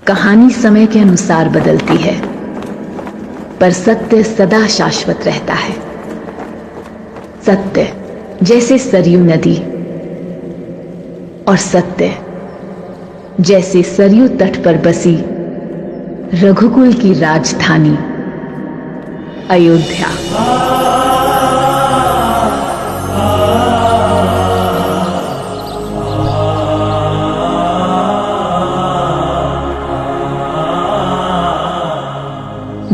कहानी समय के अनुसार बदलती है, पर सत्य सदा शाश्वत रहता है। सत्य जैसे सरयू नदी और सत्य जैसे सरयू तट पर बसी रघुकुल की राजधानी अयोध्या।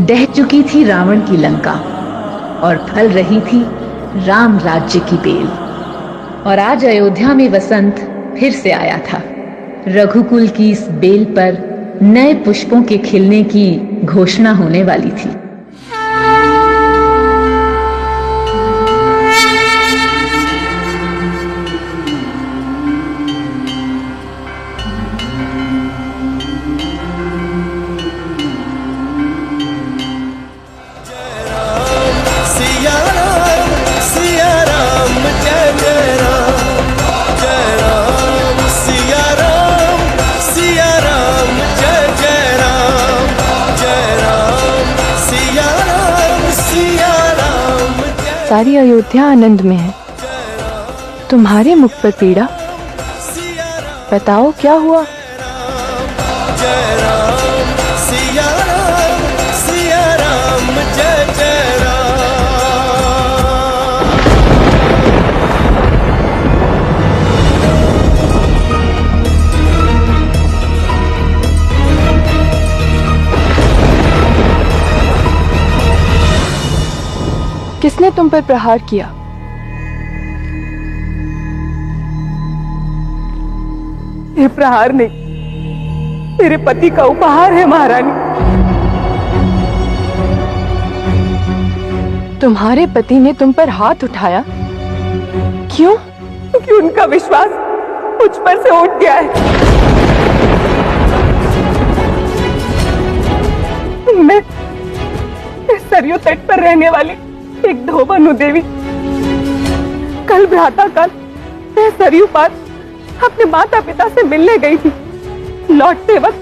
दह चुकी थी रावण की लंका और फल रही थी राम राज्य की बेल। और आज अयोध्या में वसंत फिर से आया था। रघुकुल की इस बेल पर नए पुष्पों के खिलने की घोषणा होने वाली थी। सारी अयोध्या आनंद में है, तुम्हारे मुख पर पीड़ा। बताओ क्या हुआ? किसने तुम पर प्रहार किया? ये प्रहार नहीं, मेरे पति का उपहार है महारानी। तुम्हारे पति ने तुम पर हाथ उठाया? क्यों? क्योंकि उनका विश्वास मुझ पर से उठ गया है। मैं सरयू तट पर रहने वाली एक धोबन देवी। कल प्रातःकाल मैं सरयू पार अपने माता पिता से मिलने गई थी। लौटते वक्त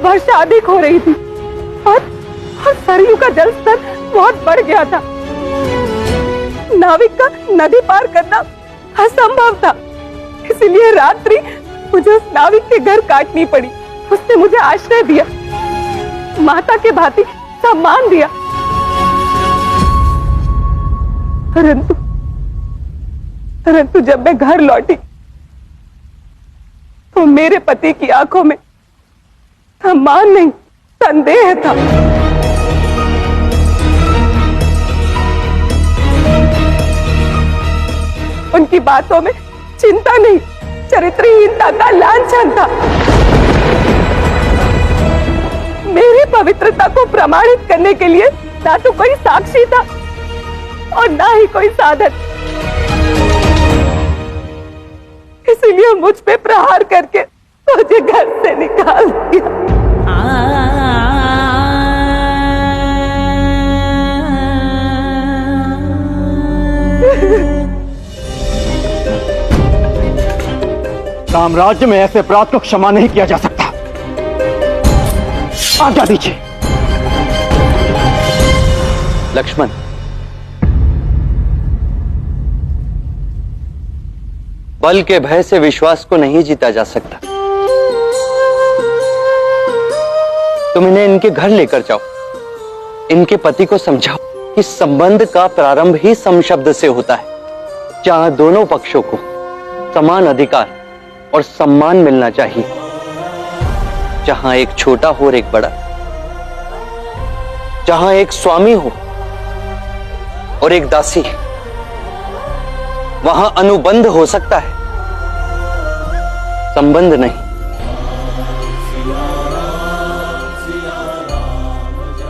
वर्षा अधिक हो रही थी और सरयू का जल स्तर बहुत बढ़ गया था। नाविक का नदी पार करना असंभव था, इसलिए रात्रि मुझे उस नाविक के घर काटनी पड़ी। उसने मुझे आश्रय दिया, माता के भांति सम्मान दिया। परंतु जब मैं घर लौटी तो मेरे पति की आंखों में सम्मान नहीं, संदेह था। उनकी बातों में चिंता नहीं, चरित्रहीनता का लांछन था। मेरी पवित्रता को प्रमाणित करने के लिए ना तो कोई साक्षी था और ना ही कोई साधन। इसीलिए मुझ पे प्रहार करके मुझे घर से निकाल दिया। साम्राज्य में ऐसे अपराध को क्षमा नहीं किया जा सकता। आज्ञा दीजिए। लक्ष्मण, बल के भय से विश्वास को नहीं जीता जा सकता। तुम इन्हें इनके घर लेकर जाओ, इनके पति को समझाओ कि संबंध का प्रारंभ ही सम शब्द से होता है, जहां दोनों पक्षों को समान अधिकार और सम्मान मिलना चाहिए। जहां एक छोटा हो और एक बड़ा, जहां एक स्वामी हो और एक दासी, वहां अनुबंध हो सकता है, संबंध नहीं।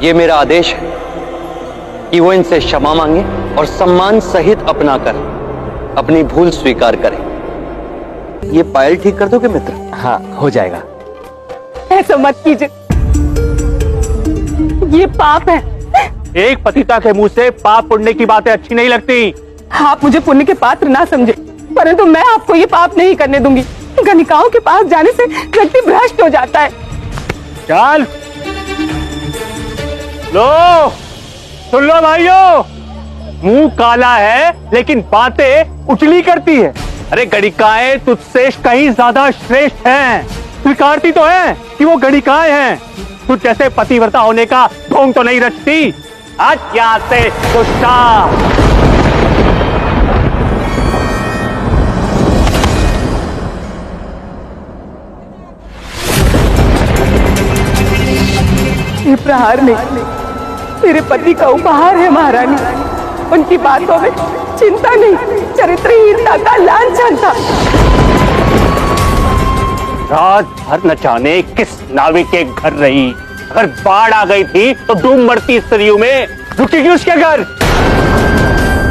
यह मेरा आदेश है कि वो इनसे क्षमा मांगे और सम्मान सहित अपनाकर अपनी भूल स्वीकार करें। ये पायल ठीक कर दोगे मित्र? हाँ, हो जाएगा। ऐसा मत कीजिए, ये पाप है। एक पतिता के मुंह से पाप पुण्य की बातें अच्छी नहीं लगती। आप मुझे पुण्य के पात्र ना समझे, परंतु मैं आपको ये पाप नहीं करने दूंगी। गणिकाओं के पास जाने से व्यक्ति भ्रष्ट हो जाता है। चल लो, सुन लो भाइयों, मुंह काला है लेकिन बातें उछली करती है। अरे गणिकाएं तुझसे कहीं ज्यादा श्रेष्ठ हैं, स्वीकारती तो है कि वो गणिकाएं हैं। तुझ जैसे पतिव्रता होने का ढोंग तो नहीं रचती। आज यहाँ से दुष्टा। ये प्रहार नहीं, मेरे पति का उपहार है महारानी। उनकी बातों में चिंता नहीं, चरित्रहीनता का लांछन था। रात भर न जाने किस नाविक के घर रही। अगर बाढ़ आ गई थी तो डूब मरती सरयू में, रुकेगी उसके घर।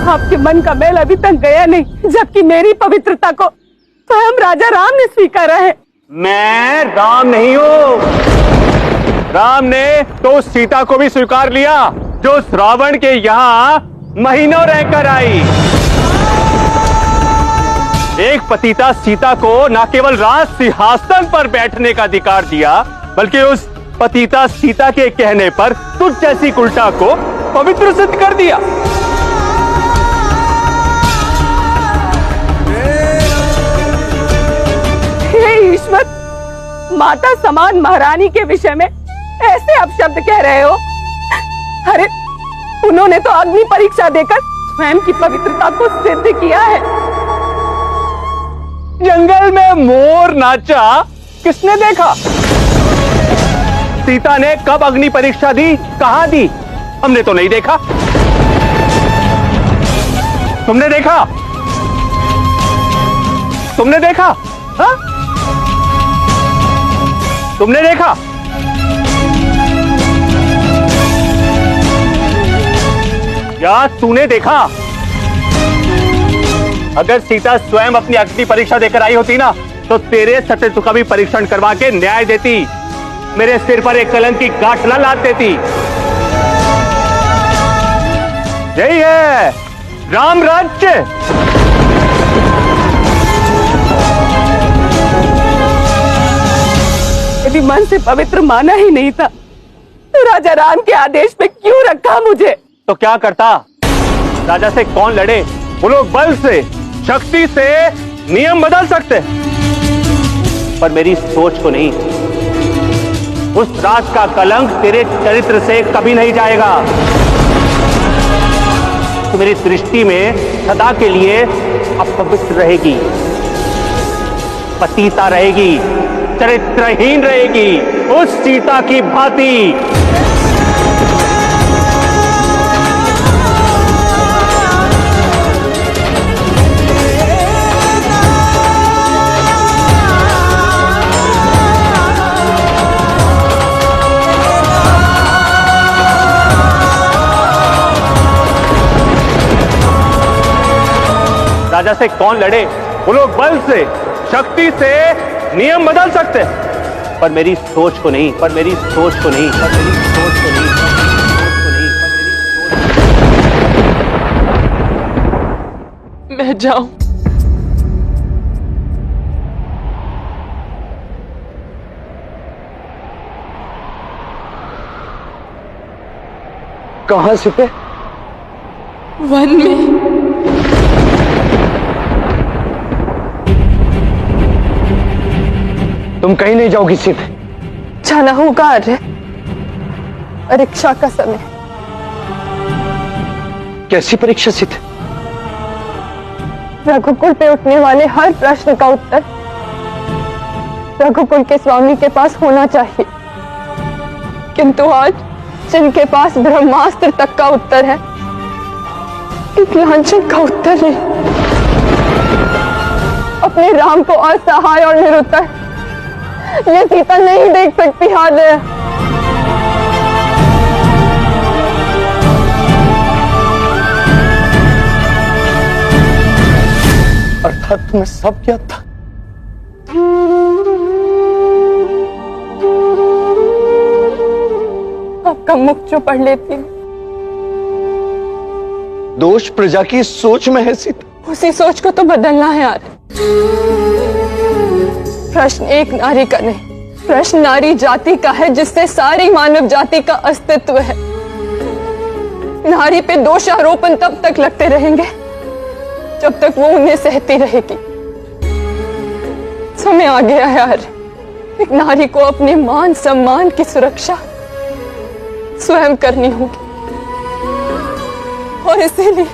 आपके मन का मैल अभी तक गया नहीं, जबकि मेरी पवित्रता को स्वयं राजा राम ने स्वीकारा है। मैं राम नहीं हूं। राम ने तो सीता को भी स्वीकार लिया, जो रावण के यहाँ महीनों रहकर आई। एक पतिता सीता को न केवल राज सिंहासन पर बैठने का अधिकार दिया, बल्कि उस पतिता सीता के कहने पर तुझ जैसी उल्टा को पवित्र सिद्ध कर दिया। हे ईश्वर, माता समान महारानी के विषय में ऐसे अपशब्द कह रहे हो। अरे उन्होंने तो अग्नि परीक्षा देकर स्वयं की पवित्रता को सिद्ध किया है। जंगल में मोर नाचा किसने देखा? सीता ने कब अग्नि परीक्षा दी, कहां दी? हमने तो नहीं देखा। तुमने देखा? तुमने देखा? हाँ? तुमने देखा? या तूने देखा? अगर सीता स्वयं अपनी अग्नि परीक्षा देकर आई होती ना, तो तेरे सत्यत्व का भी परीक्षण करवा के न्याय देती, मेरे सिर पर एक कलंक की गांठ न लाद देती। यही है राम राज्य। यदि मन से पवित्र माना ही नहीं था, तो राजा राम के आदेश में क्यों रखा मुझे? तो क्या करता? राजा से कौन लड़े? वो लोग बल से, शक्ति से नियम बदल सकते, पर मेरी सोच को नहीं। उस राज का कलंक तेरे चरित्र से कभी नहीं जाएगा। तो मेरी दृष्टि में सदा के लिए अपवित्र रहेगी, पतिता रहेगी, चरित्रहीन रहेगी, उस सीता की भांति। राजा से कौन लड़े? वो लोग बल से, शक्ति से नियम बदल सकते, पर मेरी सोच को नहीं, पर मेरी सोच को नहीं, पर मेरी सोच को नहीं, पर मेरी सोच को नहीं। मैं जाऊं? कहां से थे? वन में। तुम कहीं नहीं जाओगी सीधे। जाना होगा आर्य, परीक्षा का समय। कैसी परीक्षा सीधे? रघुकुल पे उठने वाले हर प्रश्न का उत्तर रघुकुल के स्वामी के पास होना चाहिए, किंतु आज जिनके पास ब्रह्मास्त्र तक का उत्तर है, एक लांछन का उत्तर नहीं। अपने राम को असहाय और निरुत्तर ये सीता नहीं देख सकती। हाल है अर्थात तुम्हें सब याद था। आपका मुख जो पढ़ लेती, दोष प्रजा की सोच में है सीता। उसी सोच को तो बदलना है यार। प्रश्न एक नारी का नहीं, प्रश्न नारी जाति का है, जिससे सारी मानव जाति का अस्तित्व है। नारी पे दोषारोपण तब तक लगते रहेंगे जब तक वो उन्हें सहती रहेगी। समय आ गया है यार, एक नारी को अपने मान सम्मान की सुरक्षा स्वयं करनी होगी। और इसीलिए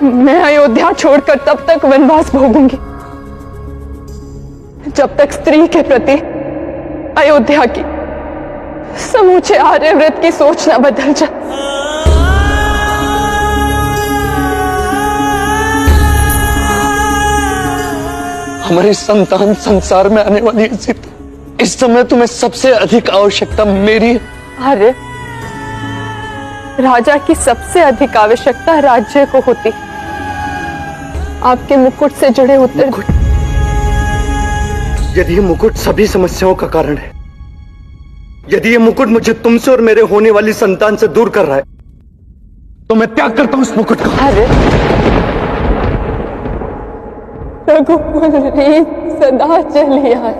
मैं अयोध्या छोड़कर तब तक वनवास भोगूंगी जब तक स्त्री के प्रति अयोध्या की समूचे आर्यव्रत की सोच न बदल जाए। हमारी संतान संसार में आने वाली है सीता। इस समय तुम्हें सबसे अधिक आवश्यकता मेरी है। अरे राजा की सबसे अधिक आवश्यकता राज्य को होती, आपके मुकुट से जुड़े उत्तर। यदि ये मुकुट सभी समस्याओं का कारण है, यदि ये मुकुट मुझे तुमसे और मेरे होने वाली संतान से दूर कर रहा है, तो मैं त्याग करता हूं इस मुकुट को। अरे रघुकुल रीत सदा चली आए,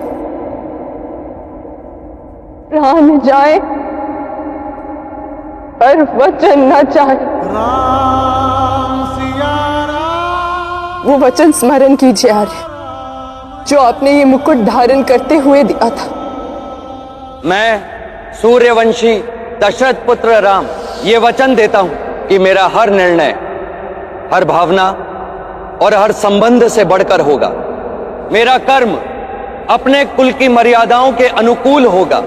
प्राण जाए पर वचन न चाहे। वो वचन स्मरण कीजिए आर्य, जो आपने ये मुकुट धारण करते हुए दिया था। मैं सूर्यवंशी दशरथ पुत्र राम ये वचन देता हूं कि मेरा हर निर्णय, हर भावना और हर संबंध से बढ़कर होगा। मेरा कर्म अपने कुल की मर्यादाओं के अनुकूल होगा।